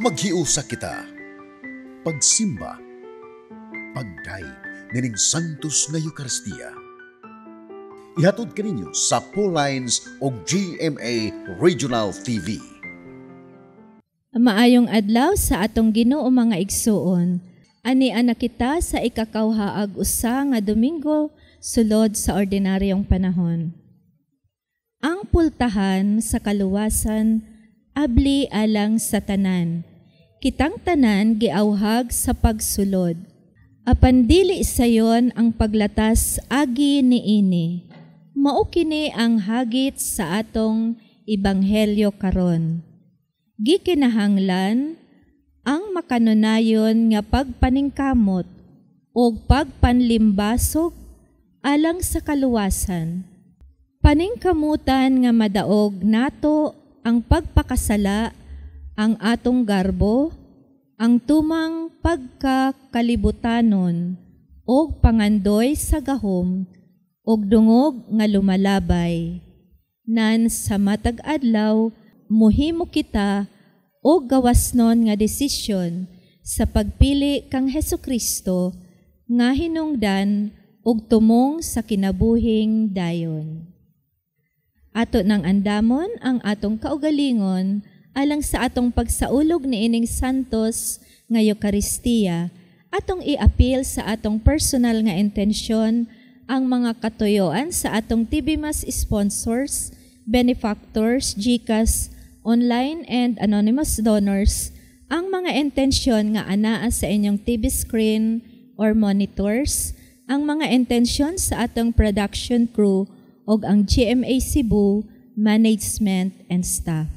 Maghiusa kita. Pagsimba, pagday nining Santos nga Eucharistia. Ihatod kaninyo sa Pauline's o GMA Regional TV. Maayong adlaw sa atong Ginoo mga igsuon. Ani anak kita sa ikakawhaag usa nga Domingo sulod sa ordinaryong panahon. Ang pultahan sa kaluwasan abli alang sa tanan. Kitang tanan giawhag sa pagsulod. Apan dili sayon ang paglatas agi niini. Mao kini ang hagit sa atong ebanghelyo karon. Gikinahanglan ang makanunayon nga pagpaningkamot o pagpanlimbasog alang sa kaluwasan. Paningkamutan nga madaog nato ang pagpakasala, ang atong garbo, ang tumang pagkakalibutanon, o pangandoy sa gahom, o dungog nga lumalabay. Nan sa matag adlaw, muhimo kita o gawasnon nga desisyon sa pagpili kang Hesukristo nga hinungdan og tumong sa kinabuhing dayon. Ato nang andamon ang atong kaugalingon alang sa atong pagsaulog ni ining Santos nga Eucharistia, atong iapil sa atong personal nga intensyon ang mga katuyoan sa atong TV Mas sponsors, benefactors, GCash, online and anonymous donors, ang mga intensyon nga anaa sa inyong TV screen or monitors, ang mga intensyon sa atong production crew o ang GMA Cebu, management and staff.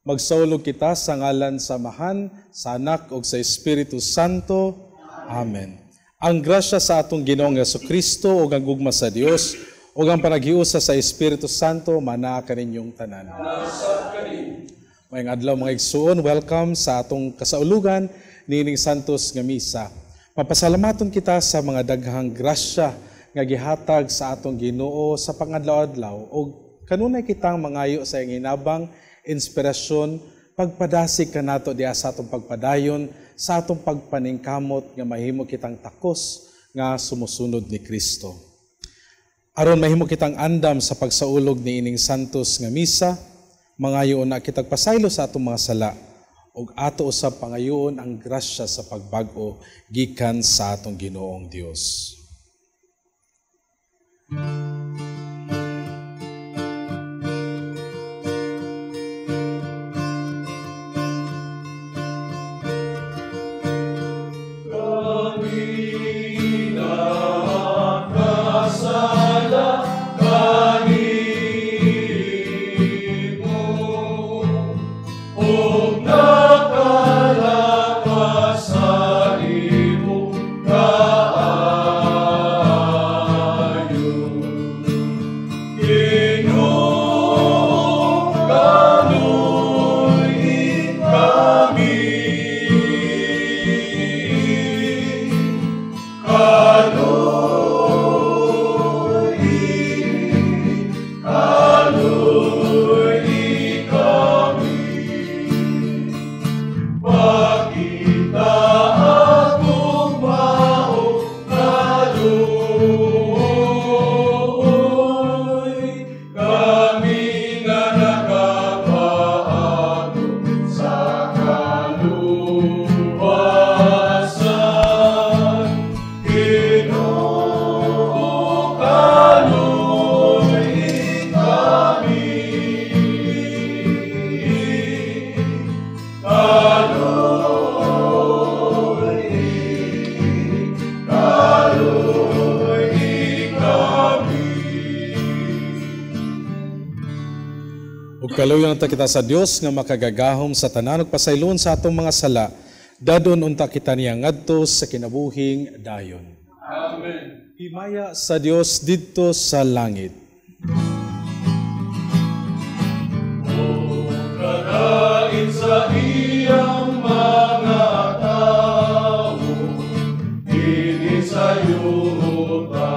Magsaulog kita sa ngalan sa Amahan, sa Anak ug sa Espiritu Santo. Amen. Ang grasya sa atong Ginoong Jesucristo ug ang gugma sa Dios ug ang panaghiusa sa Espiritu Santo manaa kaninyong tanan. Mayang adlaw mga igsuon, welcome sa atong kasaulugan niining Santos nga misa. Mapasalamaton kita sa mga daghang grasya nga gihatag sa atong Ginoo sa pangadlaw-adlaw ug kanunay kitang mangayo sa iyang hinabang inspirasyon, pagpadasig ka nato diya sa atong pagpadayon, sa atong pagpaningkamot nga mahimo kitang takos nga sumusunod ni Kristo. Aron mahimo kitang andam sa pagsaulog ni ining Santos nga misa, Mangayoon na kitag pasaylo sa atong mga sala, ug ato usab pangayoon ang grasya sa pagbag-o gikan sa atong Ginoong Dios. Kaluyan unta kita sa Dios nga makagagahom sa tanan ug pasaylon sa atong mga sala, dadon unta kita niya ngadto sa kinabuhing dayon. Amen. Himaya sa Dios didto sa langit. O kadain sa iyang mga tao, dili sa yuta,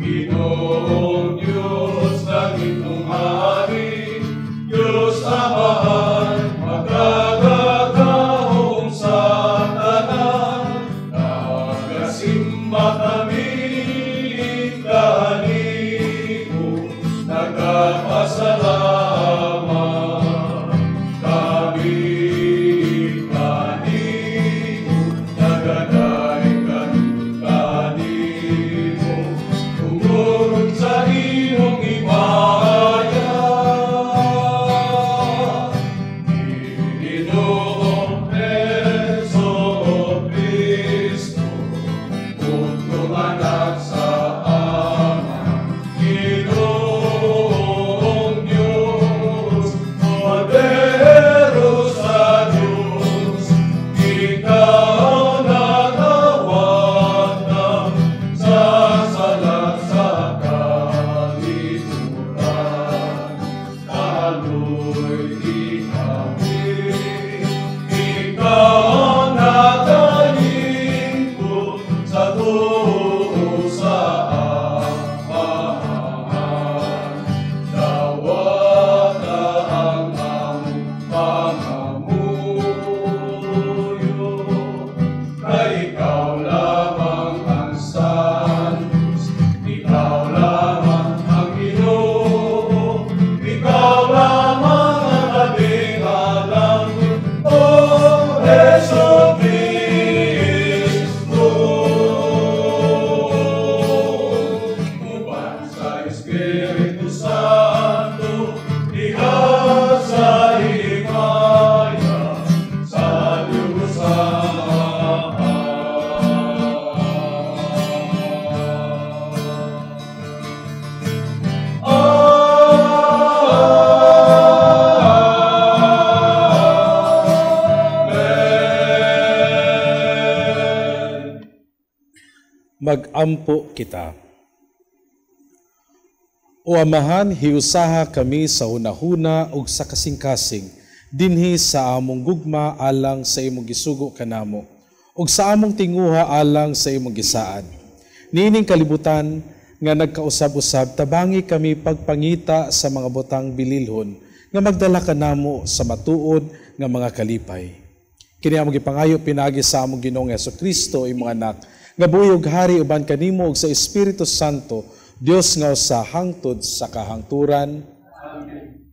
Ginoong Diyos langit Hari, Diyos Amahan, magkagagahong sa tanan, nagasimba kami, kanimo, nagpasalamat kami, kanimo, nagadahigan kanimo, tungod sa iyong iman. Mag-ampo kita. O Amahan, hiusaha kami sa hunahuna ug sa kasing-kasing, dinhi sa among gugma alang sa imong gisugo kanamo, ug sa among tinguha alang sa imong gisaan. Niining kalibutan nga nagkausab-usab, tabangi kami pagpangita sa mga butang bililhon, nga magdala kanamo sa matuod nga mga kalipay. Kini among gipangayo pinagi sa among Ginoong Jesucristo, imong anak, nga buyog hari uban kanimo ug sa Espiritu Santo, Dios nga usa hangtod sa kahangturan. Amen.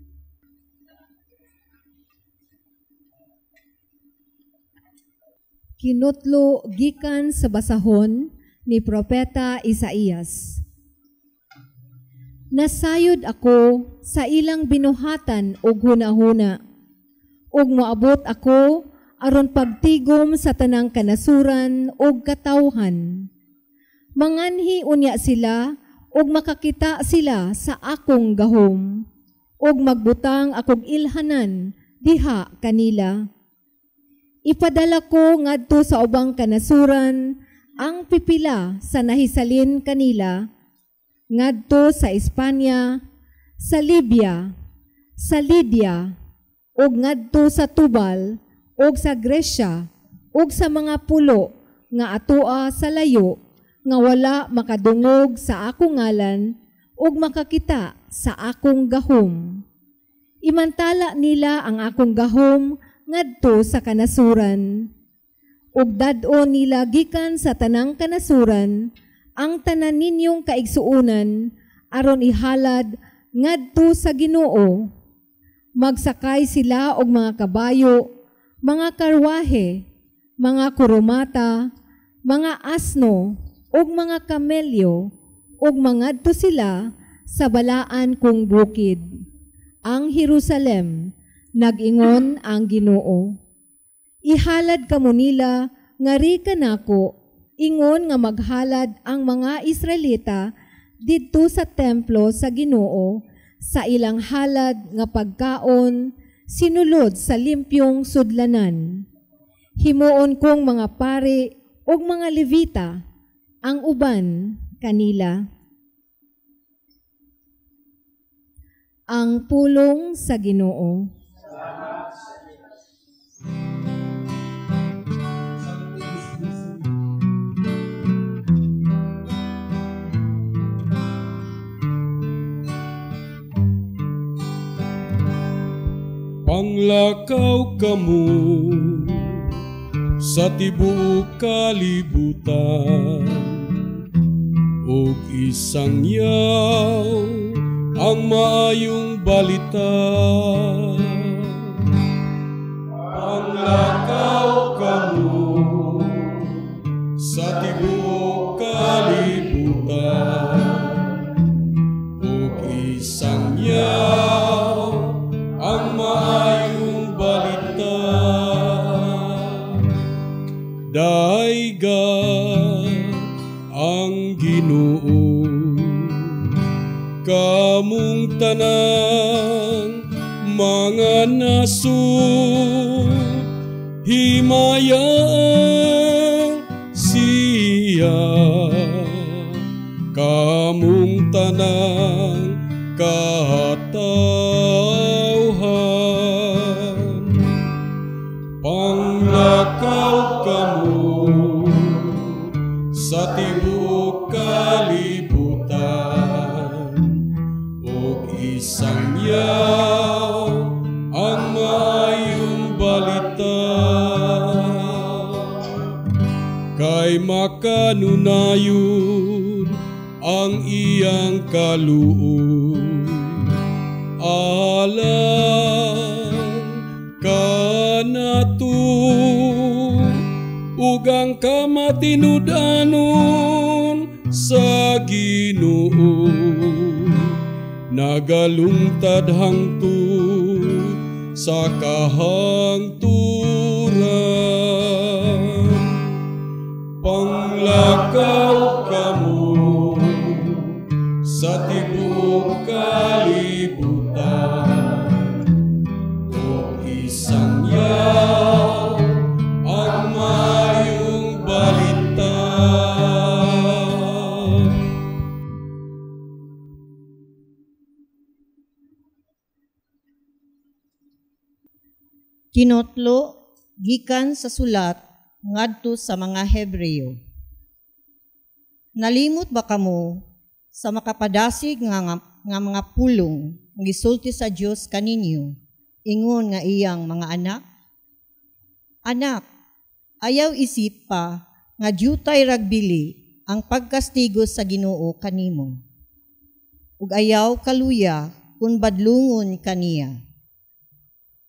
Kinutlo gikan sa basahon ni Propeta Isaías. Nasayod ako sa ilang binuhatan og hunahuna, ug moabot ako aron pagtigom sa tanang kanasuran ug katawhan. Manganhi unya sila ug makakita sila sa akong gahom, ug magbutang akong ilhanan diha kanila. Ipadala ko ngadto sa ubang kanasuran ang pipila sa nahisalin kanila, ngadto sa Espanya, sa Libya, sa Lydia, ug ngadto sa Tubal, ug sa Gresya, ug sa mga pulo nga atoa sa layo, nga wala makadungog sa akong ngalan, ug makakita sa akong gahom. Imantala nila ang akong gahom ngadto sa kanasuran. Ug dad-o nila gikan sa tanang kanasuran ang tanan ninyong kaigsuunan aron ihalad ngadto sa Ginoo. Magsakay sila og mga kabayo, mga karwahe, mga kurumata, mga asno, ug mga kamelyo, ug mangadto sila sa balaan kong bukid. Ang Jerusalem, nag-ingon ang Ginoo. Ihalad kamo nila ngari kanako, ingon nga maghalad ang mga Israelita didto sa templo sa Ginoo sa ilang halad nga pagkaon sinulod sa limpyong sudlanan. Himuon kong mga pari ug mga Levita ang uban kanila. Ang pulong sa Ginoo. Panglakaw kamo sa tibuok kalibutan, ug isangyaw ang maayong balita. Panglakaw kamo sa tibuok kalibutan, ug isangyaw ang maayong balita. Daiga ang Ginoo, kamong tanan mga nasud, himayaan siya. Kamong tanan katawhan, panglakaw kamo sa tibuok kalibutan, ug isangyaw ang maayong balita. Kay makanunayon ang iyang kaluoy, alam kanato ug ang kamatinud-anon sa Ginoo, nagalungtad hangtod sa kahangturan. Panglakaw kamo sa tibuok kalibutan, o isangyaw ang maayong balita. Kinotlo gikan sa sulat ngadto sa mga Hebreo. Nalimot ba kamo sa makapadasig nga mga pulong nga gisulti sa Dios kaninyo, ingon nga iyang mga anak? Anak, ayaw isip pa nga diutay ragbili ang pagkastigo sa Ginoo kanimo, ug ayaw kaluya kung badlungon kaniya.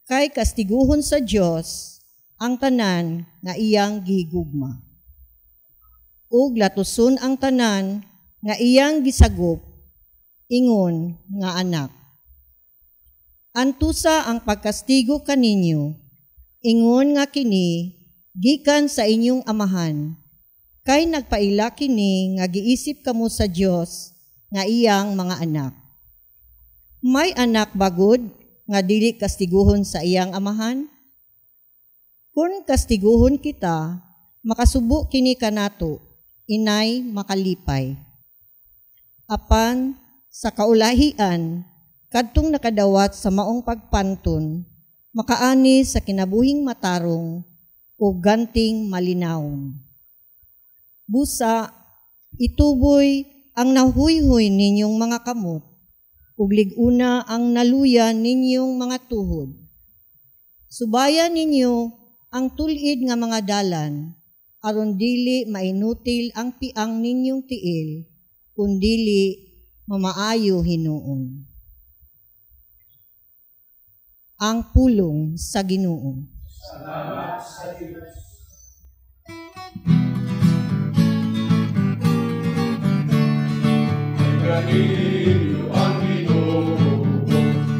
Kay kastiguhon sa Dios ang tanan nga iyang gihigugma. Ug latuson ang tanan nga iyang gisagop, ingon nga anak. Antusa ang pagkastigo kaninyo, ingon nga kini, gikan sa inyong amahan, kay nagpaila kini nga giisip kamo sa Dios nga iyang mga anak. May anak bagod nga dili kastiguhon sa iyang amahan? Kung kastiguhon kita, makasubo kini kanato, inay makalipay. Apan sa kaulahian, kadtong nakadawat sa maong pagpanton, makaani sa kinabuhing matarong o ganting malinawon. Busa, ituboy ang nahuyhoy ninyong mga kamot, ug liguna ang naluya ninyong mga tuhod. Subayan ninyo ang tulid nga mga dalan, aron dili mainutil ang piang ninyong tiil, kundili mamaayo hinuon. Ang pulong sa Ginoo. Salamat sa Diyos. Kaninyo ang Ginoo,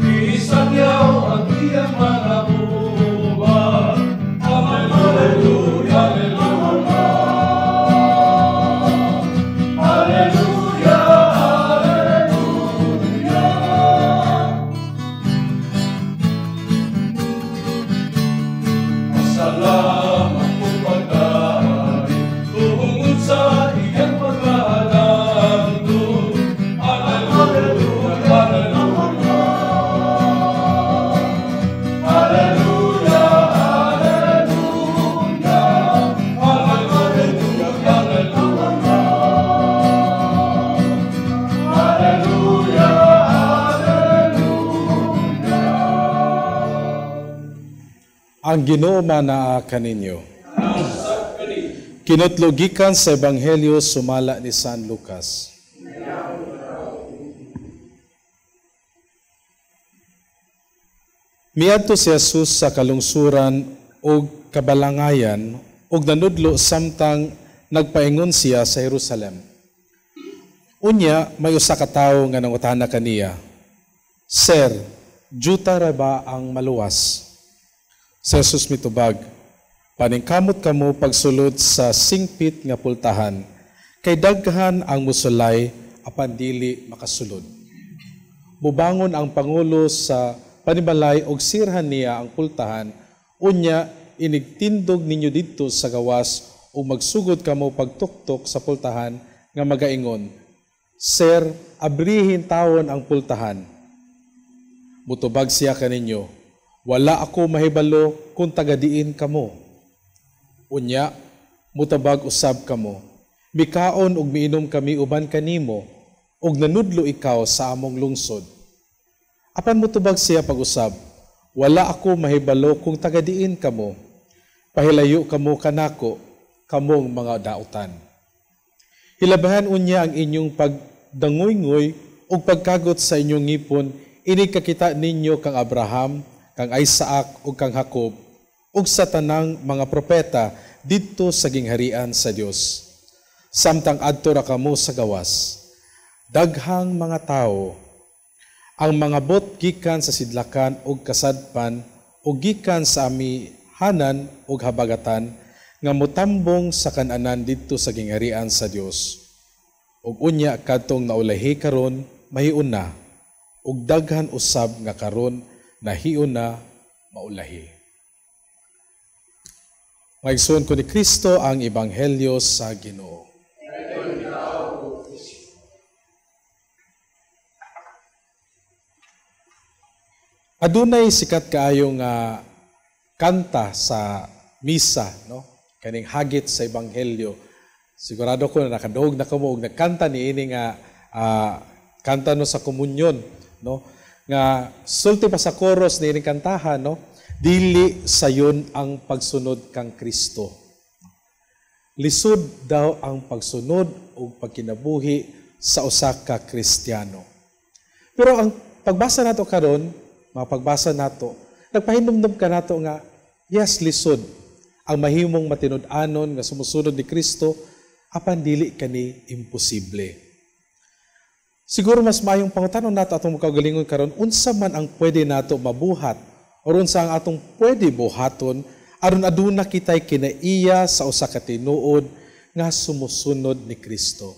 isagyaw ang iyang mga buwan. Hallelujah, hallelujah. Hallelujah, hallelujah. Masalamat kong pagkain, tungod sa iyang pagkahalangdon. Hallelujah, hallelujah. Hallelujah, hallelujah. Hallelujah, hallelujah. Hallelujah, hallelujah. Ang Ginoo manaa kaninyo. Kinutlogikan sa Ebanghelyo sumala ni San Lucas. Miadto si Jesus sa kalungsuran o kabalangayan o nanudlo samtang nagpaingon siya sa Jerusalem. Unya, may usa ka tawo nga nangutana kaniya, Sir, juta ra ba ang maluwas? Si Jesus mitubag, paningkamot kamo pagsulod sa singpit nga pultahan, kay daghan ang musulay apan dili makasulod. Mubangon ang Pangulo sa panibalay og sirhan niya ang pultahan, unya inigtindog ninyo didto sa gawas o magsugod kamo pagtuktok sa pultahan nga magaingon, Sir, abrihin tawon ang pultahan. Mutubag siya kaninyo, wala ako mahibalo kung tagadiin kamo. Unya, mutabag usab kamo, mikaon og miinom kami uban kanimo, og nanudlo ikaw sa among lungsod. Apan mutubag siya pag-usab, wala ako mahibalo kung tagadiin kamo, pahilayo kamo kanako, kamong mga dautan. Hilabahan unya ang inyong pagdangoy-ngoy o pagkagot sa inyong ngipon, ini kakita ninyo kang Abraham, kang Isaac o kang Jacob, ug sa tanang mga propeta didto sa gingharian sa Dios. Samtang adto ra kamo sa gawas, daghang mga tao, ang mga bot gikan sa sidlakan ug kasadpan ug gikan sa amihanan ug habagatan nga motambong sa kan-anan didto sa gingharian sa Dios. Ug unya kadtong naulahi karon mahiun na, ug daghan usab nga karon nahiun na maulahi. Maigsoon ko ni Kristo ang Ebanghelyo sa Ginoo. Adunay sikat kaayo nga kanta sa misa, no? Kaning hagit sa Ebanghelyo. Sigurado ko na nakadog na kamo og nagkanta niini nga kanta no sa komunyon, no? Nga sulti pa sa chorus niini kantahan, no? Dili sayon ang pagsunod kang Kristo. Lisod daw ang pagsunod o pagkinabuhi sa usa ka Kristiyano. Pero ang pagbasa nato karon, mapagbasa nato, nagpahinumdum ka nato nga, yes, lisod. ang mahimong matinud-anon nga sumusunod ni Kristo, apan dili kani imposible. Siguro mas maayong pangutanon nato atong makagalingon karon, unsa man ang pwede nato mabuhat o unsa ang atong pwede buhaton aron aduna kitay kinaiya sa usa ka tinuod nga sumusunod ni Kristo.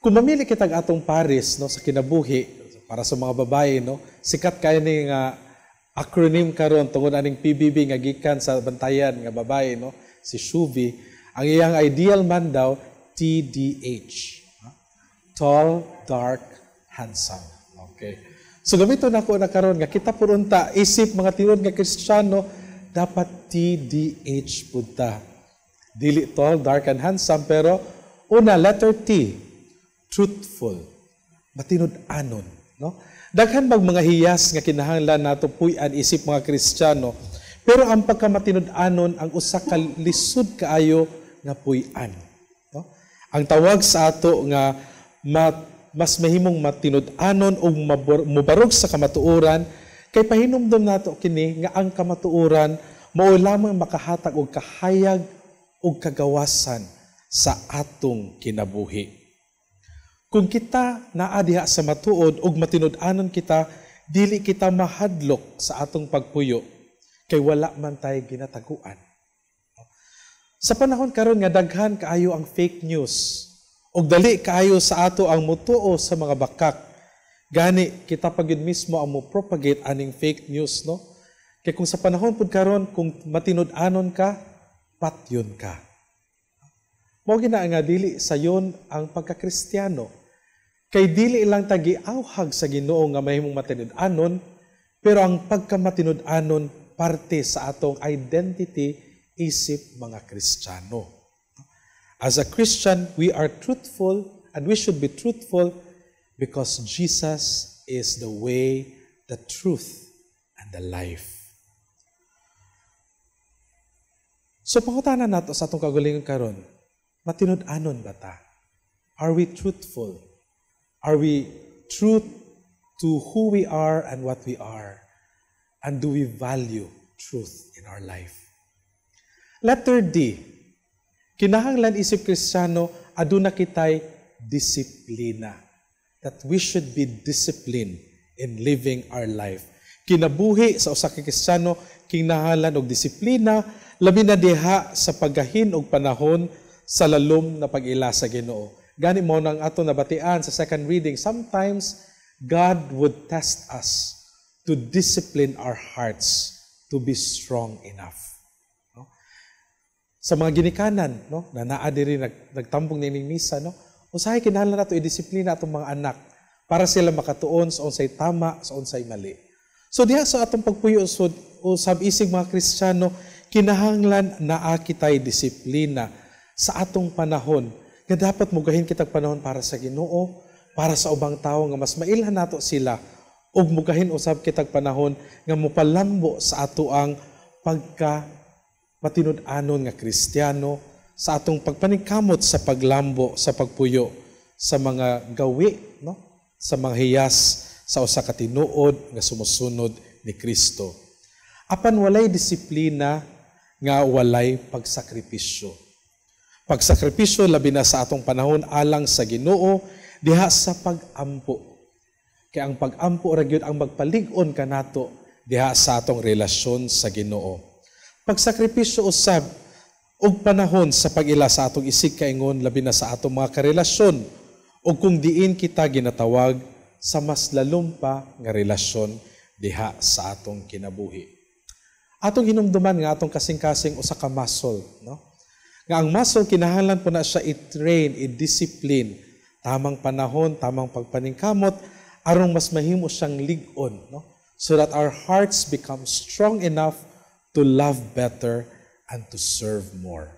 Kung mamili kitag atong pares no sa kinabuhi para sa mga babae no, sikat kay ni nga acronym karon tungod aning PBB nga gikan sa bantayan nga babae no, si Shuvi, ang iyang ideal man daw TDH. Tall, dark, handsome. Okay. So gamito na ko na karon nga kita purunta isip mga tinud nga Kristiyano dapat TDH punta. Dili tall, dark, and handsome pero una letter T, truthful, matinud-anon, no? Daghan bang mga hiyas nga kinahanglan nato puy-an isip mga Kristiyano, pero ang pagkamatinud-anon ang usa ka lisod kaayo nga puy-an, no? Ang tawag sa ato nga mas mahimong matinud-anon o mubarog sa kamatuoran kay pahinumdom nato kini nga ang kamatuoran mao lamang makahatag og kahayag og kagawasan sa atong kinabuhi. Kung kita naa diha sa matuod ug matinud-anon kita, dili kita mahadlok sa atong pagpuyo kay wala man tay ginataguan. Sa panahon karon nga daghan kaayo ang fake news ug dali kaayo sa ato ang mutuo sa mga bakak. Gani kita pagid mismo ang mo-propagate aning fake news no. Kay kung sa panahon pud karon kung matinud-anon ka, patyon ka. Mao gina nga dili sayon ang pagka-Kristiyano. Kay dili lang ta giawhag sa Ginoo nga mahimong matinud-anon, pero ang pagka-matinud-anon parte sa atong identity isip mga Kristiyano. As a Christian, we are truthful and we should be truthful because Jesus is the way, the truth, and the life. So pangutanan nato sa atong kagalingon karon, matinud-anon ba ta? Are we truthful? Are we true to who we are and what we are? And do we value truth in our life? Letter D, kinahanglan isip Kristiyano aduna kitay disiplina. That we should be disciplined in living our life. Kinabuhi sa usa ka Kristiyano kinahanglan og disiplina labi na diha sa paggahin og panahon sa lalom na pag-ila sa Ginoo. Gani mo nang ato nabatian sa second reading, sometimes God would test us to discipline our hearts to be strong enough. No? Sa mga ginikanan, no, na naa diri nagtambong ning misa, no, usahay kinahanglan nato i-disiplina atong mga anak para sila makatuon sa unsay tama, sa unsay mali. So diha sa atong pagpuyo usab isig mga Kristiyano, kinahanglan naa kitay disiplina sa atong panahon. Nga dapat mugahin kitag panahon para sa Ginoo, para sa ubang tawo nga mas mailhan nato sila, ug mugahin usab kitag panahon nga mopalambo sa ato ang pagka matinud-anon nga Kristiyano, sa atong pagpaningkamot sa paglambo, sa pagpuyo sa mga gawi, no? Sa mga hiyas sa usa ka tinuod nga sumusunod ni Kristo. Apan walay disiplina nga walay pagsakripisyo. Pagsakripisyo labi na sa atong panahon alang sa Ginoo diha sa pag-ampo. Kaya ang pag-ampo ra gyud ang magpalig-on kanato diha sa atong relasyon sa Ginoo. Pagsakripisyo usab og panahon sa pag-ila sa atong isig kaingon labi na sa atong mga karelasyon o kung diin kita ginatawag sa mas lalom pa nga relasyon diha sa atong kinabuhi. Atong hinumduman nga atong kasing-kasing usa ka muscle, no? Nga ang muscle kinahanglan po na siya i-train, i-discipline, tamang panahon, tamang pagpaningkamot aron mas mahimo siyang lig-on, no? So that our hearts become strong enough to love better and to serve more.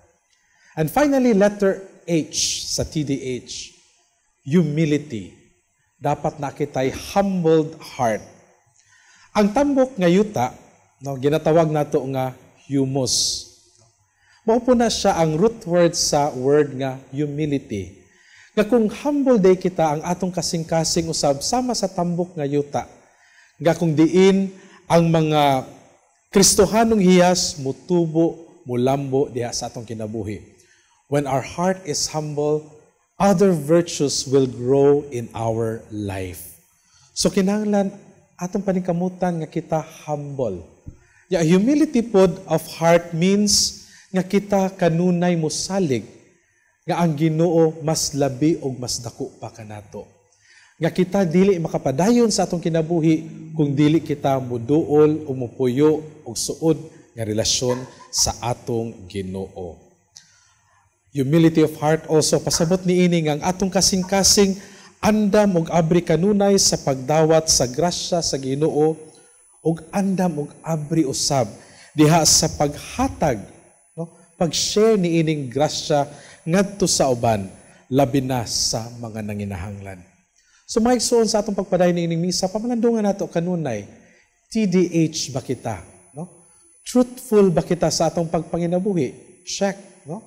And finally, letter H sa TDH, humility. Dapat nakitay humbled heart. Ang tambok nga yuta, no, ginatawag nato nga humus. Mao po na siya ang root word sa word nga humility. Nga kung humble day kita, ang atong kasing-kasing usab sama sa tambok nga yuta. Nga kung diin ang mga Kristohanong hiyas mutubo mulambo diha sa atong kinabuhi. When our heart is humble, other virtues will grow in our life. So kinahanglan atong paningkamutan nga kita humble. Humility pod of heart means nga kita kanunay mosalig nga ang Ginoo mas labi og mas dako pa kanato. Nga kita dili makapadayon sa atong kinabuhi kung dili kita muduol o mupuyo og suod nga relasyon sa atong Ginoo. Humility of heart also pasabot niini nga ang atong kasing-kasing andam og abri kanunay sa pagdawat sa grasya sa Ginoo ug andam og abri usab diha sa paghatag, no? Pag-share niining grasya ngadto sa uban labi na sa mga nanginahanglan. So mga igsoon sa atong pagpadayon niining misa, pamalandungan nato kanunay, TDH ba kita? No? Truthful ba kita sa atong pagpanginabuhi? Check. No?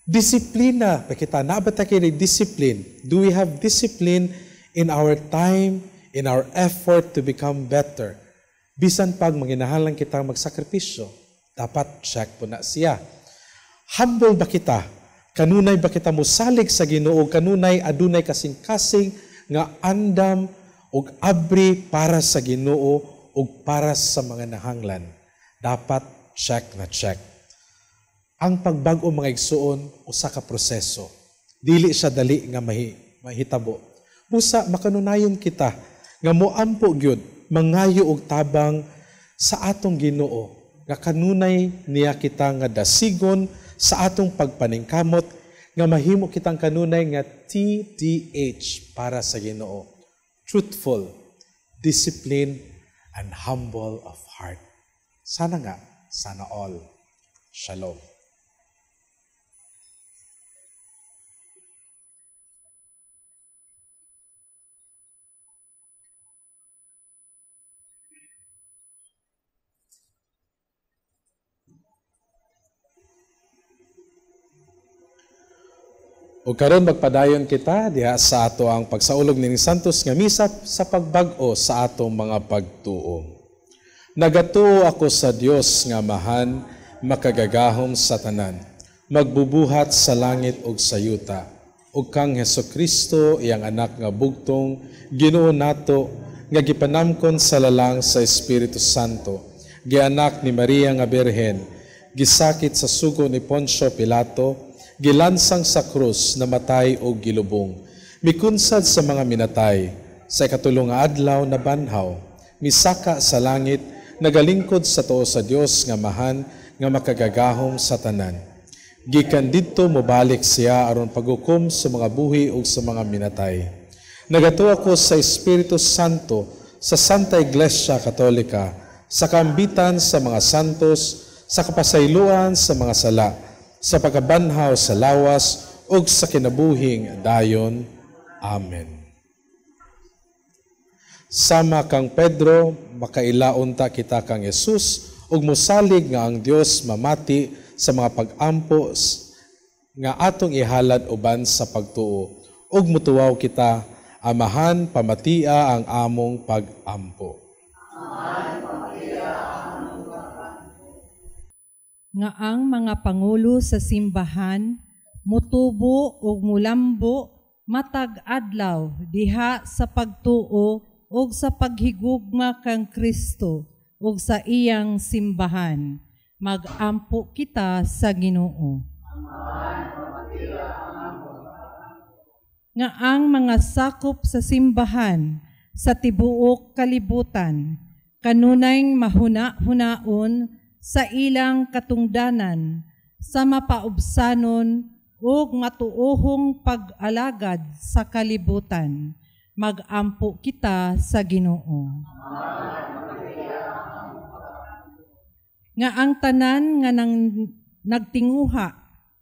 Disiplina ba kita? Naabata kayo ng discipline? Do we have discipline in our time, in our effort to become better? Bisan pag manginahanglan kita magsakripisyo, dapat check po na siya. Humble ba kita? Kanunay ba kita musalig sa Ginoo? Kanunay adunay kasing-kasing nga andam ug abri para sa Ginoo ug para sa mga nahanglan. Dapat check na check. Ang pagbag-o mga igsuon usa ka proseso. Dili siya dali nga mahitabo. Busa makanunayon kita nga moampo gyud mangayo og tabang sa atong Ginoo nga kanunay niya kita nga dasigon sa atong pagpaningkamot nga mahimo kitang kanunay nga TDH para sa Ginoo. Truthful, disciplined, and humble of heart. Sana nga, sana all. Shalom. O karon magpadayon kita diha sa ato ang pagsaulog ni Santos nga misa sa pagbag-o sa atong mga pagtuo. Nagatuo ako sa Dios nga mahan, makagagahom sa tanan, magbubuhat sa langit ug sa yuta, ug kang Hesukristo iyang anak nga bugtong Ginoo nato nga gipanamkon sa lalang sa Espiritu Santo, gianak ni Maria nga Birhen, gisakit sa sugo ni Poncio Pilato, gilansang sa krus, namatay o gilubong. Mikunsad sa mga minatay, sa ikatulong nga adlaw na banhaw, misaka sa langit, nagalingkod sa tuo sa Dios nga mahan, nga makagagahom sa tanan. Gikan didto mobalik siya aron paghukom sa mga buhi ug sa mga minatay. Nagatuo ako sa Espiritu Santo, sa Santa Iglesia Katolika, sa kaambitan sa mga santos, sa kapasayloan sa mga sala, sa pagkabanhaw sa lawas ug sa kinabuhing dayon. Amen. Sama kang Pedro, makailaunta kita kang Jesus ug mosalig nga ang Dios mamati sa mga pag-ampo nga atong ihalad uban sa pagtuo ug mutuwaw kita amahan pamatia ang among pag-ampo. Nga ang mga pangulo sa simbahan mutubo ug mulambo matag adlaw diha sa pagtuo ug sa paghigugma kang Kristo ug sa iyang simbahan. Magampo kita sa Ginoo. Nga ang mga sakop sa simbahan sa tibuok kalibutan kanunay mahuna-hunaon sa ilang katungdanan, sa mapaubsanon ug matuohong pag-alagad sa kalibutan. Magampo kita sa Ginoo. Nga ang tanan nga nagtinguha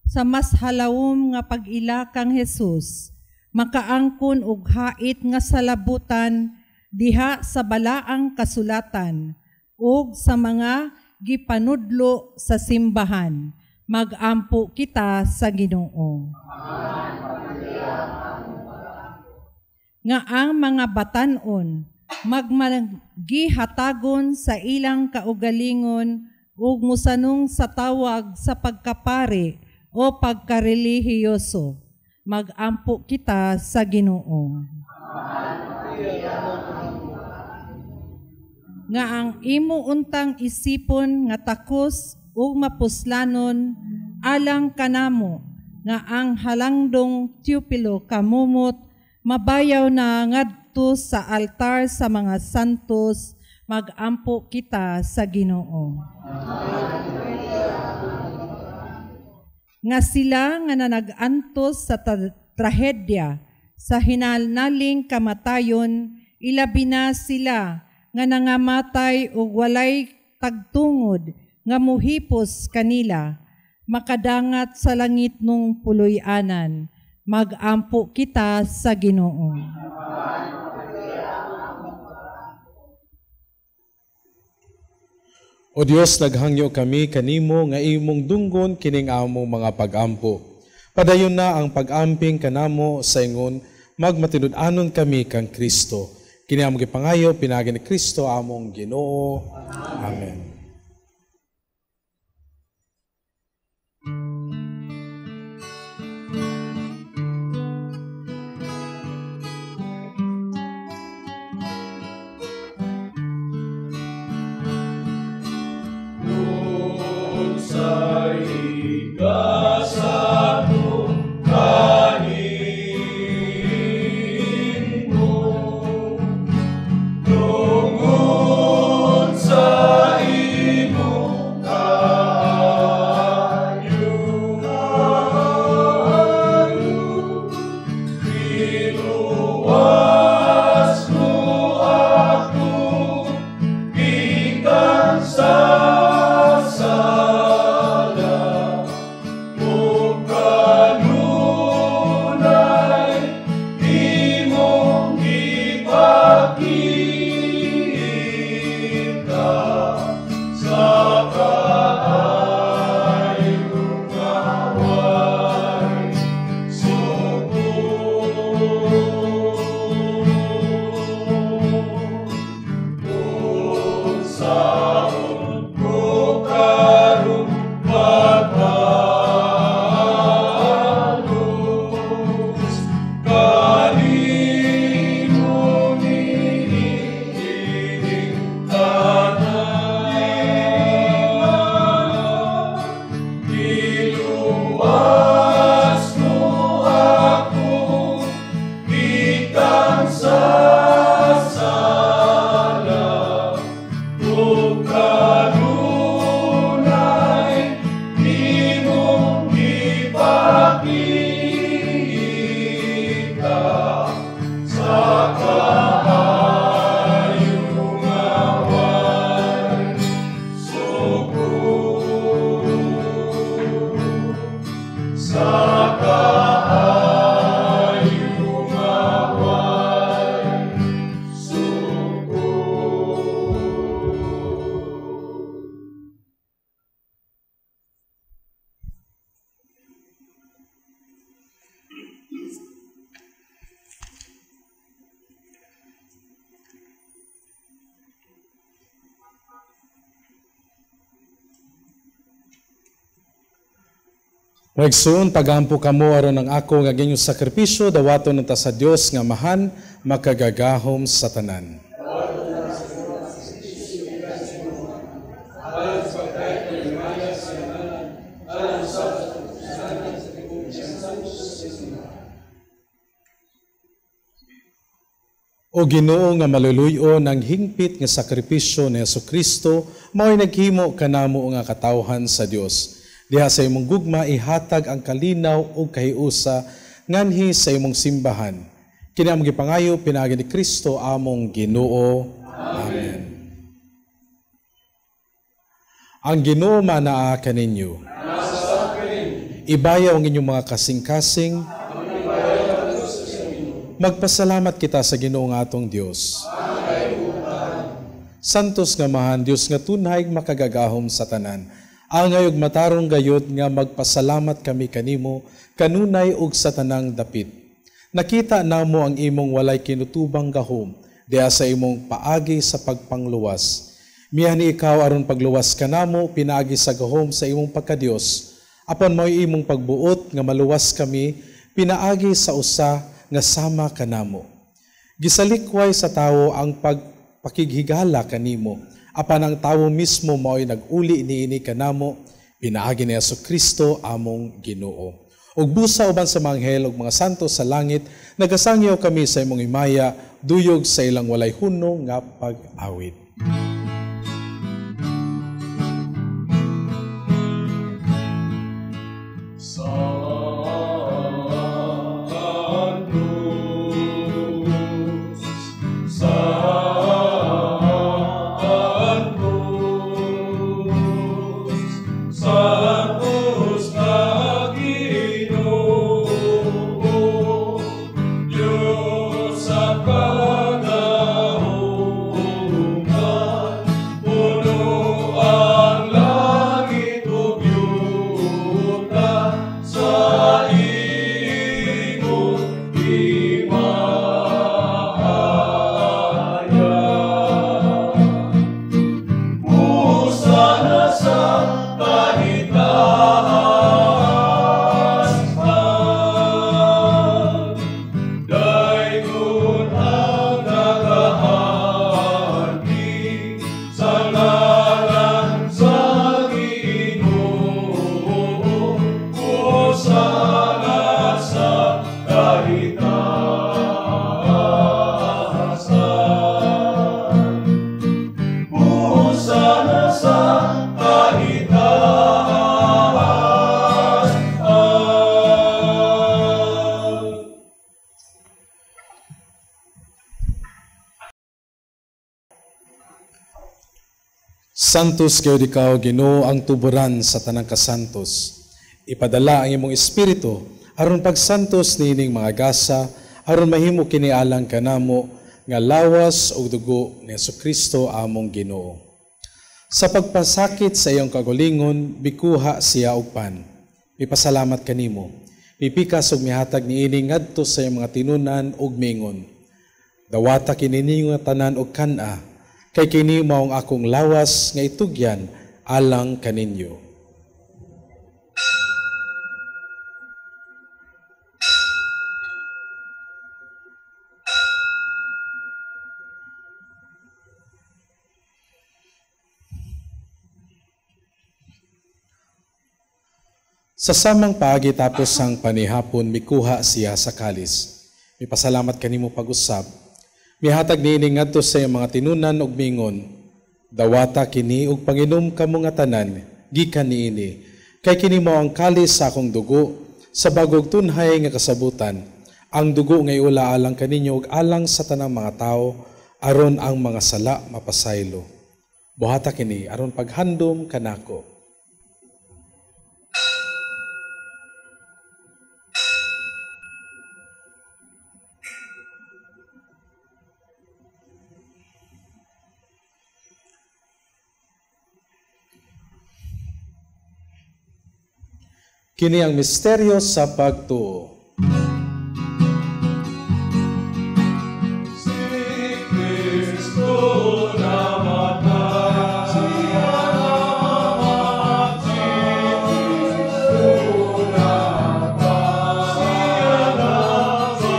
sa mas halawom nga pag-ila kang Jesus, makaangkon og hait nga salabutan diha sa balaang kasulatan ug sa mga gipanudlo sa simbahan. Magampo kita sa Ginoo. Nga ang mga batan-on magmagihatagon sa ilang kaugalingon ug musanong sa tawag sa pagkapari o pagkarelihiyoso. Mag-ampo kita sa Ginoo. Nga ang imo untang isipon nga takos ug mapuslanon alang kanamo nga ang halangdong Teopilo kamumot mabayaw na ngadto sa altar sa mga santos. Mag-ampo kita sa Ginoo. Nga sila nga nanag-antos sa trahedya sa hinalnaling kamatayon, ilabi na sila nga nangamatay o walay tagtungod nga muhipos kanila, makadangat sa langit nung puloy-anan. Mag-ampo kita sa Ginoo. O Dios, naghangyo kami kanimo nga imong dunggon kining among mga pag-ampo. Padayon na ang pag-amping kanamo sa ingon, magmatinud-anon kami kang Kristo. Kini among gipangayo pinagi ni Kristo among Ginoo. Amen. Magsuon pagampo kamo aron ang ako nga ginyong sakripisyo dawaton nata sa Dios nga mahan makagagahom sa tanan. O Ginoo nga maluluyo ng hingpit nga sakripisyo ni Jesucristo, mao'y naghimo kanamo nga katawhan sa Dios. Diha sa imong gugma ihatag ang kalinaw o kahiusa nganhi sa imong simbahan. Kini among gipangayo pinaagi ni Kristo among Ginoo. Amen. Ang Ginoo manaa kaninyo. Ibayaw ang inyong mga kasing-kasing. Magpasalamat kita sa Ginoo nga atong Dios. Santos nga mahan Dios nga tunay makagagahom sa tanan. Angay ug matarong gayud nga magpasalamat kami kanimo kanunay ug sa tanang dapit. Nakita namo ang imong walay kinutubang gahom diha sa imong paagi sa pagpangluwas. Miya ni ikaw aron pagluwas kanamo pinaagi sa gahom sa imong pagkadios. Apan mo'y imong pagbuot nga maluwas kami pinaagi sa usa nga sama kanamo. Gisalikway sa tawo ang pagpakighigala kanimo. Apan ang tawo mismo mo'y nag-uli niini kanamo pinaagi ni Jesucristo among Ginoo. Ug busa uban sa mga anghel ug mga santo sa langit, nagasangyaw kami sa imong imaya, duyog sa ilang walay hunong nga pag-awit. Santos kayo ikaw, Ginoo, ang tuburan sa tanang kasantos. Ipadala ang imong espiritu aron pagsantos niining mga gasa aron mahimo kinialang kanamo nga lawas ug dugo ni Jesucristo among Ginoo. Sa pagpasakit sa iyong kagulingon, bikuha siya og pan. Ipasalamat kanimo. Pipikas ug mihatag niini ngadto sa iyong mga tinunan ug mingon. Dawata kini ninyo nga tanan og kana. Kay kini mao ang akong lawas nga itugyan alang kaninyo. Sa samang paagi tapos ang panihapon, mikuha siya sa kalis. Mipasalamat kanimo pag-usab. Mihatag niini ngadto sa mga tinunan ug mingon, dawata kini ug panginom kamo nga tanan, gikan niini. Kay kini mao ang kalis sa akong dugo, sa bagog tunhay nga kasabutan. Ang dugo nga iula alang kaninyo ug alang sa tanang mga tao, aron ang mga sala mapasaylo. Buhata kini aron paghandom kanako. Kini ang misteryo sa pagtuo. Si Kristo namatay, siya namatay, si Kristo namatay, siya namatay,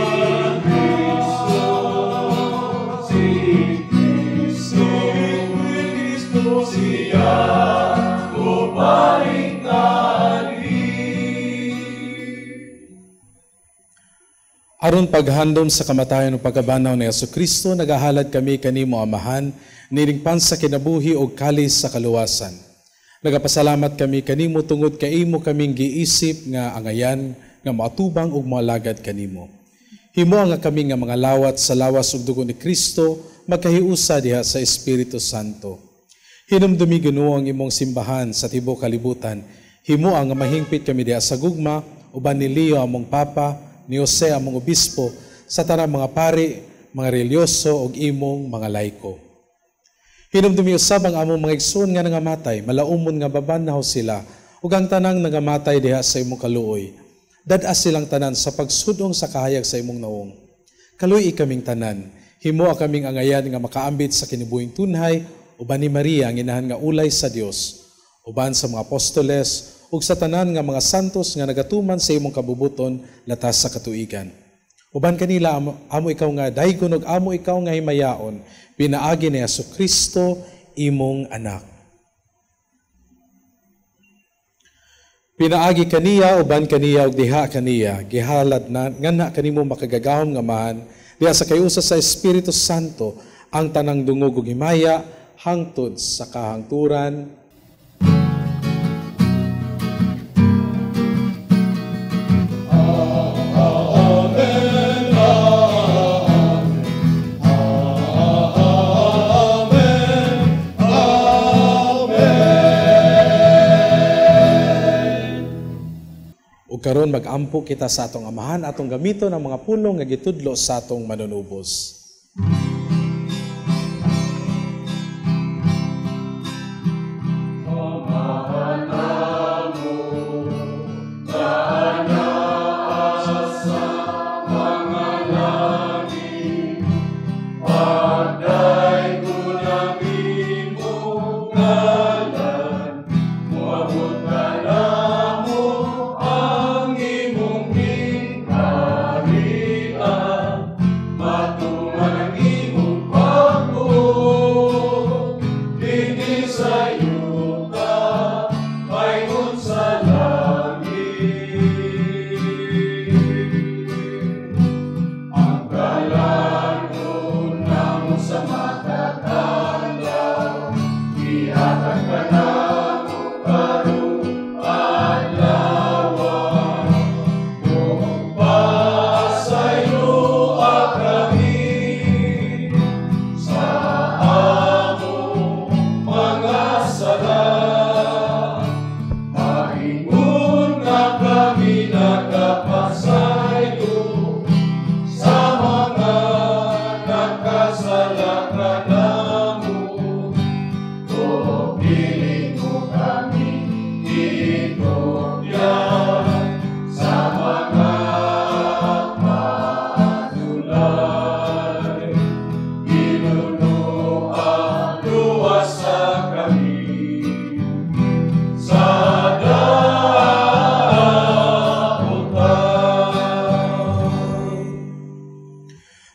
si Kristo, siya upaling Aron paghandom sa kamatayon ug pagkabanaw ni Jesucristo, nagahalad kami kanimo Amahan, niring pansa kinabuhi og kalis sa kaluwasan. Nagapasalamat kami kanimo tungod kay imo kaming giisip nga angayan nga maatubang og malagad kanimo. Himo nga kami nga mga lawat sa lawas ug dugo ni Kristo magkahiusa diha sa Espiritu Santo. Hinumdumi Ginoo ang imong simbahan sa tibuok kalibutan. Himo ang mahingpit kami diha sa gugma uban ni Leo among papa, ni Jose among obispo, sa tanang mga pari, mga relyoso ug imong mga laiko. Hinumdumi usab ang among mga igsoon nga nangamatay, malaumon nga babanaw sila, ug ang tanang nangamatay diha sa imong kaluoy. Dad-as silang tanan sa pagsudong sa kahayag sa imong naong. Kaluoy kaming tanan, himo kaming angayan nga makaambit sa kinibuhing tunhay uban ni Maria ang inahan nga ulay sa Dios, uban sa mga apostoles ug sa tanan nga mga santos nga nagatuman sa imong kabubuton latas sa katuigan. Uban kanila amo ikaw nga daygon ug amo ikaw nga himayaon, pinaagi ni Jesucristo imong anak. Pinaagi kaniya, uban kaniya, ug diha kaniya, gihalad na ngana kanimo makagagahom nga man, diha sa kayusa sa Espiritu Santo, ang tanang dungog ug himaya, hangtod sa kahangturan. Karon mag-ampo kita sa atong amahan, atong gamito ng mga pulong nga gitudlo sa atong manunubos.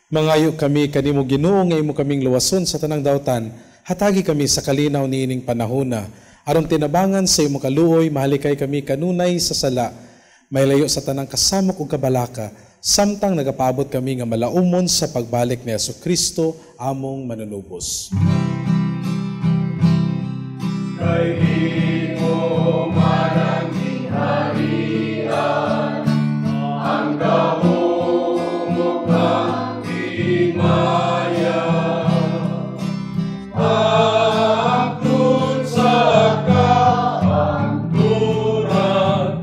Mangayo kami kanimo Ginoo nga imo kaming luwason sa tanang dawtan, hatagi kami sa kalinaw niining panahona. Aron tinabangan sa imong kaluoy, mahalikay kami kanunay sa sala, may layo sa tanang kasamok ug kabalaka, samtang nagapaabot kami nga malaumon sa pagbalik ni Jesucristo among manunubos. Kay imo mananging harian, ang gahumog ng himaya, hangtod sa kahangturan.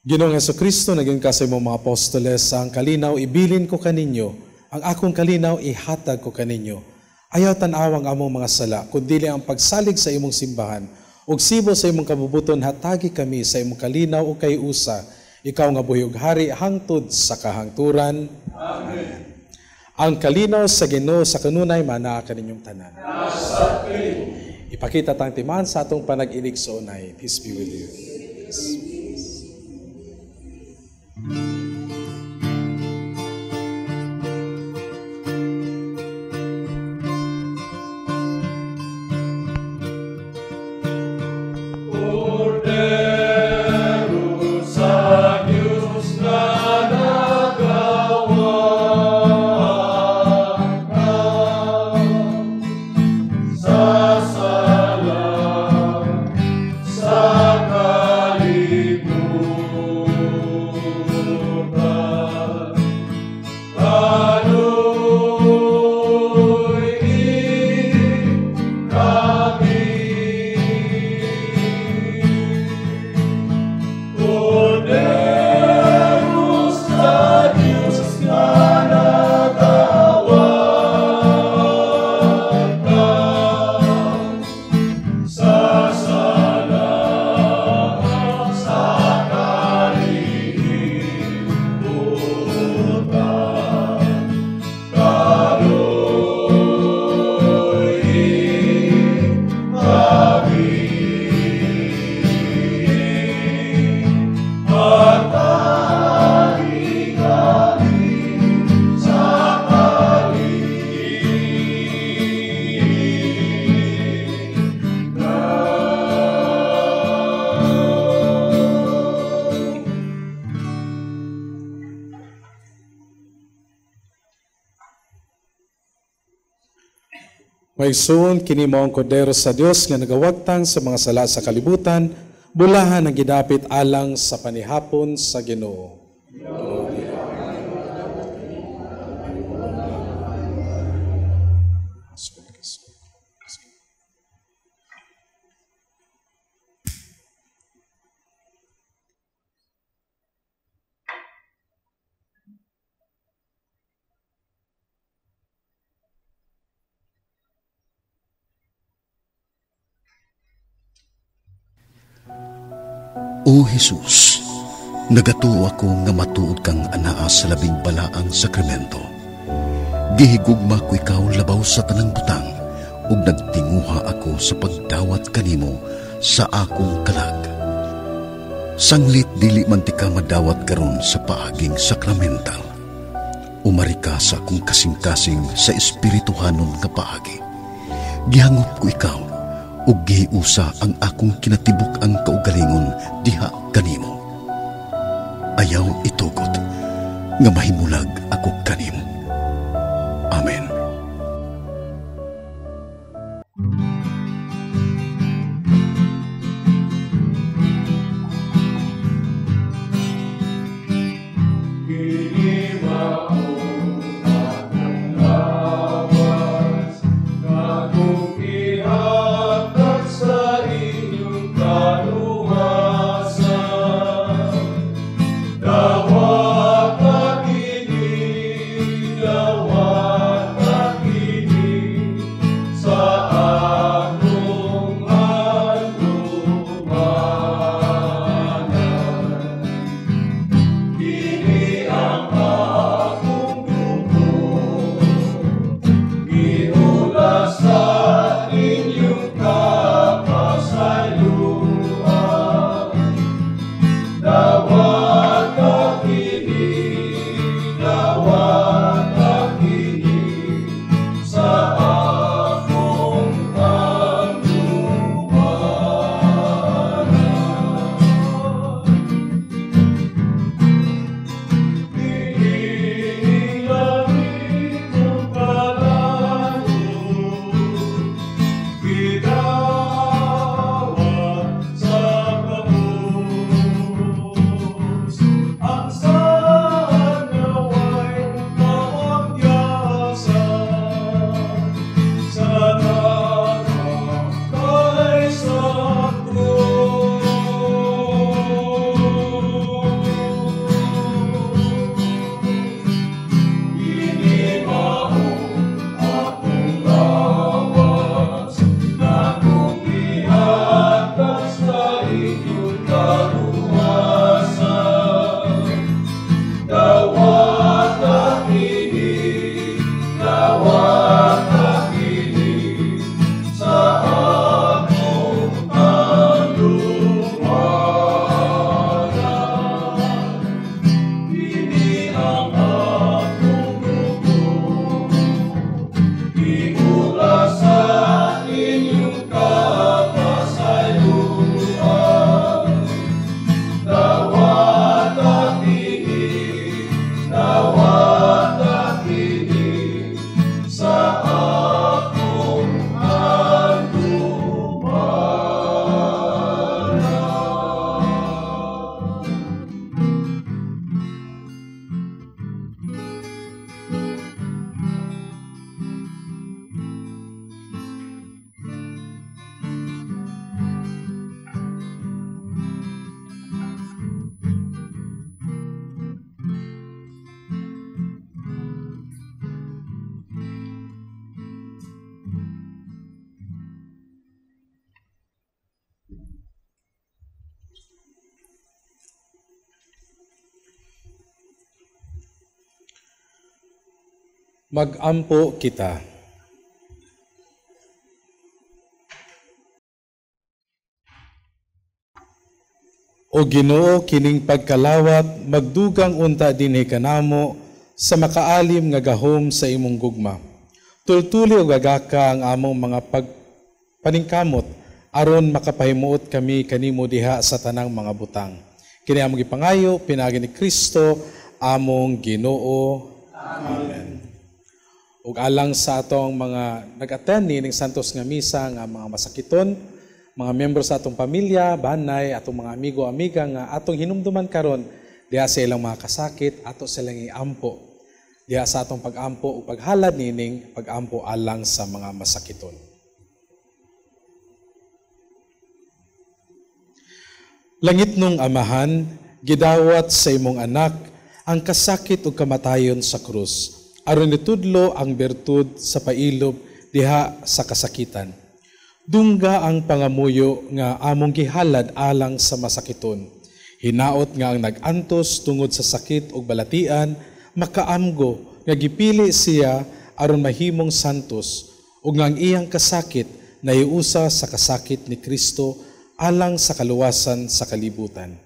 Ginoong Jesucristo, naging ka sa imong mga apostoles, ang kalinaw ibilin ko kaninyo, ang akong kalinaw ihatag ko kaninyo. Ayaw tanawang among mga sala, kundili ang pagsalig sa imong simbahan, ug sibo sa imong kabubuton hatagi kami sa imong kalinaw ug kay usa, ikaw nga buhig hari hangtod sa kahangturan. Amen. Ang kalinaw sa Ginoo sa kanunay manaa kaninyong tanan. Ipakita tang timan sa atong panag-inig sa unay. Peace be with you. Cordero sa Diyos na nagawa ka sa sala, sa kalibutan. Maigsoon kini mao ang kordero sa Dios nga nagawagtang sa mga sala sa kalibutan, bulahan ang gidapit alang sa panihapon sa Ginoo. O Jesus, nagatuo ako nga matuod kang anaa sa labing balaang sakramento. Gihigugma ko ikaw labaw sa tanang butang, ug nagtinguha ako sa pagdawat kanimo sa akong kalag. Sanglit dili man ti ka madawat karon sa paaging sakramental. Umari ka sa akong kasing-kasing sa espirituhanon nga paagi. Gihangop ko ikaw, ug giusa ang akong kinatibuk ang kaugalingon diha kanimo. Ayaw itugot nga mahimulag ako kanimo. Amen. Mag-ampo kita. O Ginoo, kining pagkalawat, magdugang unta dinhi kanamo sa makaalim nga gahom sa imong gugma. Tultuli o gagaka ang among mga paningkamot aron makapahimuot kami kanimo diha sa tanang mga butang. Kini among gipangayo pinagi ni Kristo among Ginoo. Amen. ug alang sa atong mga nag-attend ning santos nga misa nga mga masakiton, mga miyembro sa atong pamilya, banay, atong mga amigo-amiga nga atong hinumduman karon diha sa ilang mga kasakit, ato silang iampo diha sa atong pag-ampo ug paghalad nining pag-ampo alang sa mga masakiton. Langit nung Amahan, gidawat sa imong anak ang kasakit ug kamatayon sa krus, aron nitudlo ang bertud sa pailob diha sa kasakitan. Dungga ang pangamuyo nga among gihalad alang sa masakiton. Hinaot nga ang nag-antos tungod sa sakit ug balatian, makaamgo nga gipili siya aron mahimong santos ug nga ang iyang kasakit naiusa sa kasakit ni Kristo alang sa kaluwasan sa kalibutan.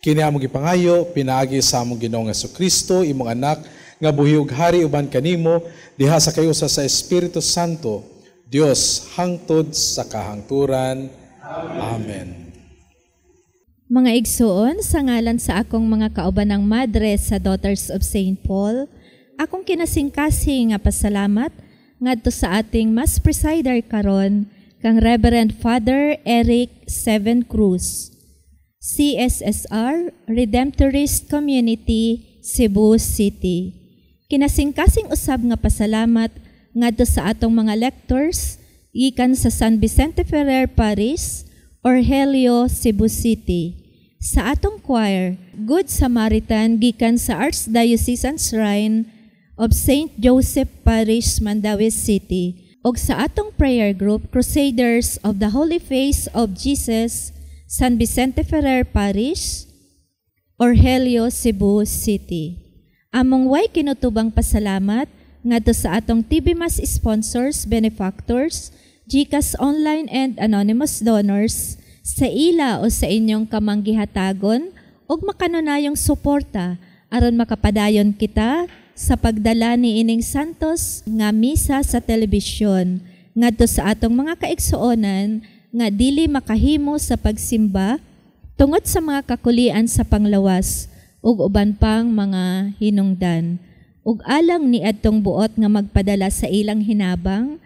Kini among gipangayo pinaagi sa among Ginoong Jesucristo, imong anak nga buhi ug hari uban kanimo diha sa kayusa sa Espiritu Santo, Dios hangtod sa kahangturan. Amen. Mga igsuon, sa ngalan sa akong mga kaubanang madre sa Daughters of St. Paul, akong kinasingkasi nga pasalamat ngadto sa ating mas presider karon kang Reverend Father Eric Seven Cruz, CSSR Redemptorist Community, Cebu City. Kinasingkasing usab nga pasalamat ngadto sa atong mga lectors gikan sa San Vicente Ferrer Parish, Orhelio, Cebu City. Sa atong choir, Good Samaritan gikan sa Archdiocesan Shrine of St. Joseph Parish, Mandaue City. Og sa atong prayer group, Crusaders of the Holy Face of Jesus, San Vicente Ferrer Parish, Orhelio, Cebu City. Among way kinutubang pasalamat ngadto sa atong TV Mas sponsors, benefactors, GCash online and anonymous donors sa ila o sa inyong kamanggihatagon ug makanunayong suporta aron makapadayon kita sa pagdala ni ining santos nga misa sa telebisyon ngadto sa atong mga kaigsuonan nga dili makahimo sa pagsimba tungod sa mga kakulian sa panglawas ug uban pang mga hinungdan. Ug alang ni adtong buot nga magpadala sa ilang hinabang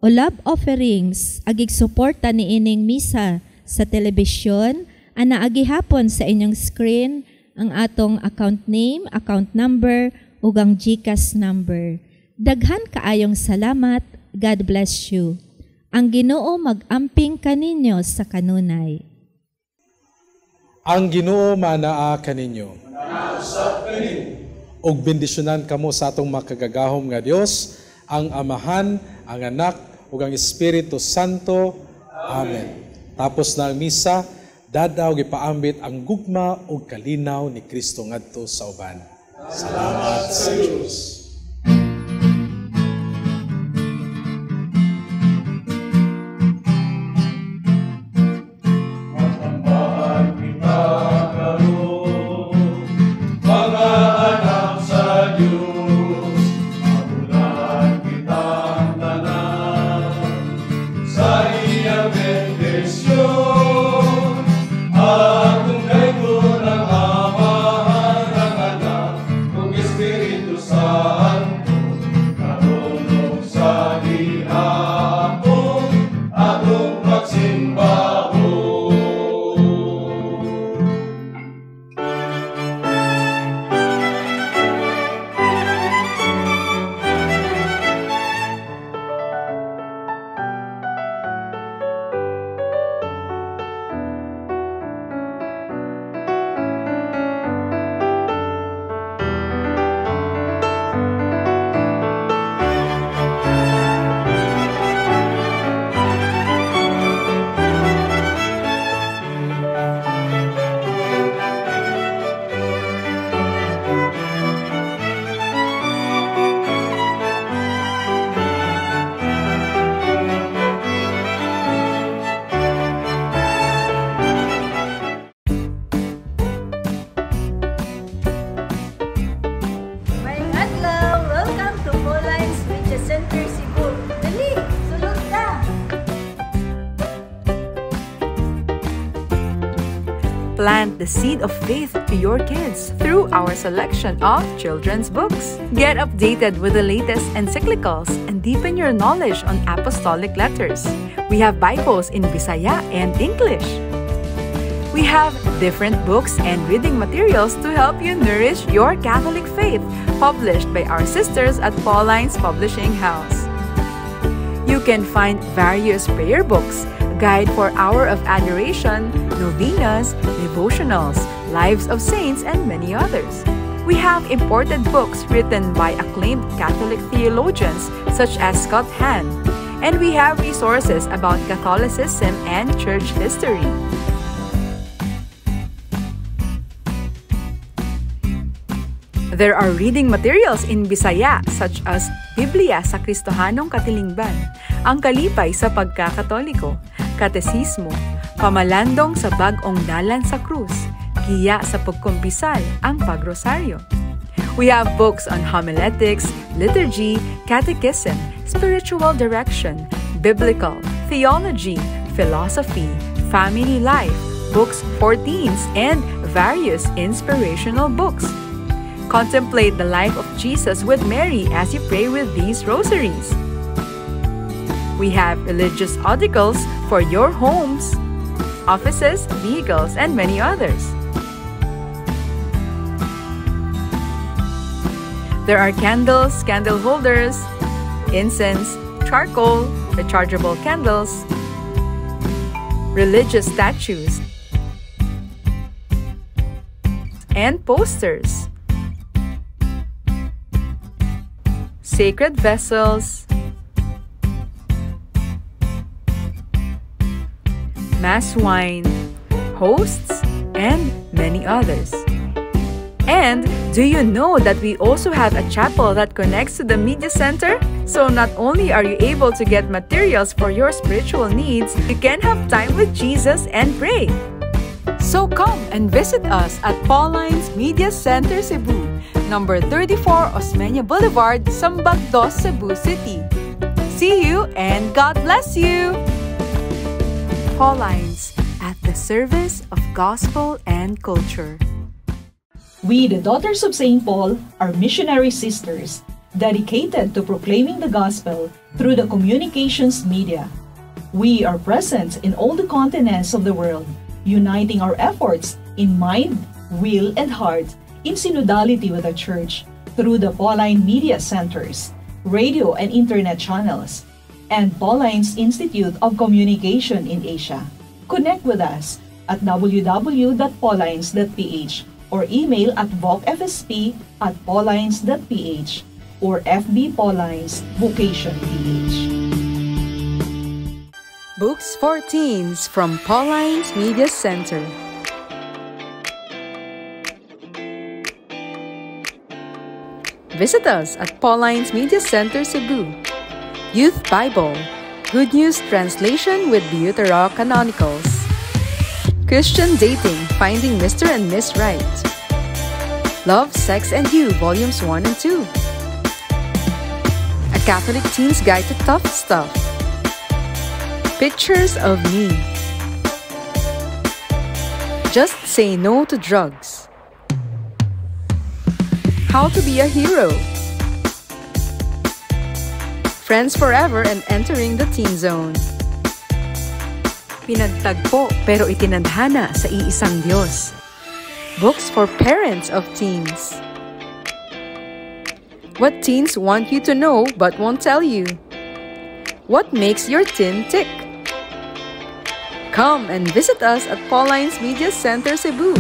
o love offerings agig suporta ni ining misa sa telebisyon, ana agihapon sa inyong screen ang atong account name, account number, ug ang GCash number. Daghan kaayong salamat. God bless you. Ang Ginoo mag-amping kaninyo sa kanunay. Ang Ginoo manaa kaninyo. Ug bendisyonan kamo sa atong makagagahom nga Dios, ang Amahan, ang Anak, ug ang Espiritu Santo. Amen. Tapos na ang misa, dadaw gipaambit ang gugma ug kalinaw ni Kristo ngadto sa uban. Salamat sa Diyos. Espiritu Santo. Plant the seed of faith to your kids through our selection of children's books. Get updated with the latest encyclicals and deepen your knowledge on apostolic letters. We have Bibles in Bisaya and English. We have different books and reading materials to help you nourish your Catholic faith, published by our sisters at Pauline's Publishing House. You can find various prayer books, guide for Hour of Adoration, novenas, devotionals, Lives of Saints, and many others. We have imported books written by acclaimed Catholic theologians such as Scott Hahn, and we have resources about Catholicism and church history. There are reading materials in Bisaya such as Biblia sa Kristohanong Katilingban, Ang Kalipay sa Pagkakatoliko, Katesismo, Pamalandong sa Bag-ong Dalan sa Krus, Giya sa Pagkumpisal, Ang Pagrosaryo. We have books on homiletics, liturgy, catechism, spiritual direction, biblical, theology, philosophy, family life, books for teens, and various inspirational books. Contemplate the life of Jesus with Mary as you pray with these rosaries. We have religious articles for your homes, offices, vehicles, and many others. There are candles, candle holders, incense, charcoal, rechargeable candles, religious statues, and posters. Sacred vessels, mass wine, hosts, and many others. And do you know that we also have a chapel that connects to the media center? So not only are you able to get materials for your spiritual needs, you can have time with Jesus and pray. So come and visit us at Pauline's Media Center Cebu, number 34 Osmeña Boulevard, Sambag 2, Cebu City. See you and God bless you! Pauline's, at the service of gospel and culture. We, the Daughters of St. Paul, are missionary sisters dedicated to proclaiming the gospel through the communications media. We are present in all the continents of the world, uniting our efforts in mind, will, and heart in synodality with the Church through the Pauline Media Centers, radio and internet channels, and Pauline's Institute of Communication in Asia. Connect with us at www.paulines.ph or email at vocfsp@paulines.ph or FB Paulines Vocation PH. Books for Teens from Pauline's Media Center. Visit us at Pauline's Media Center Cebu. Youth Bible, Good News Translation with Deuterocanonicals. Christian Dating, Finding Mr. and Miss Right. Love, Sex, and You, Volumes 1 and 2. A Catholic Teen's Guide to Tough Stuff. Pictures of Me. Just Say No to Drugs. How to Be a Hero. Friends Forever and Entering the Teen Zone. Pinagtagpo pero itinadhana sa iisang Diyos. Books for parents of teens. What teens want you to know but won't tell you. What makes your teen tick? Come and visit us at Pauline's Media Center Cebu.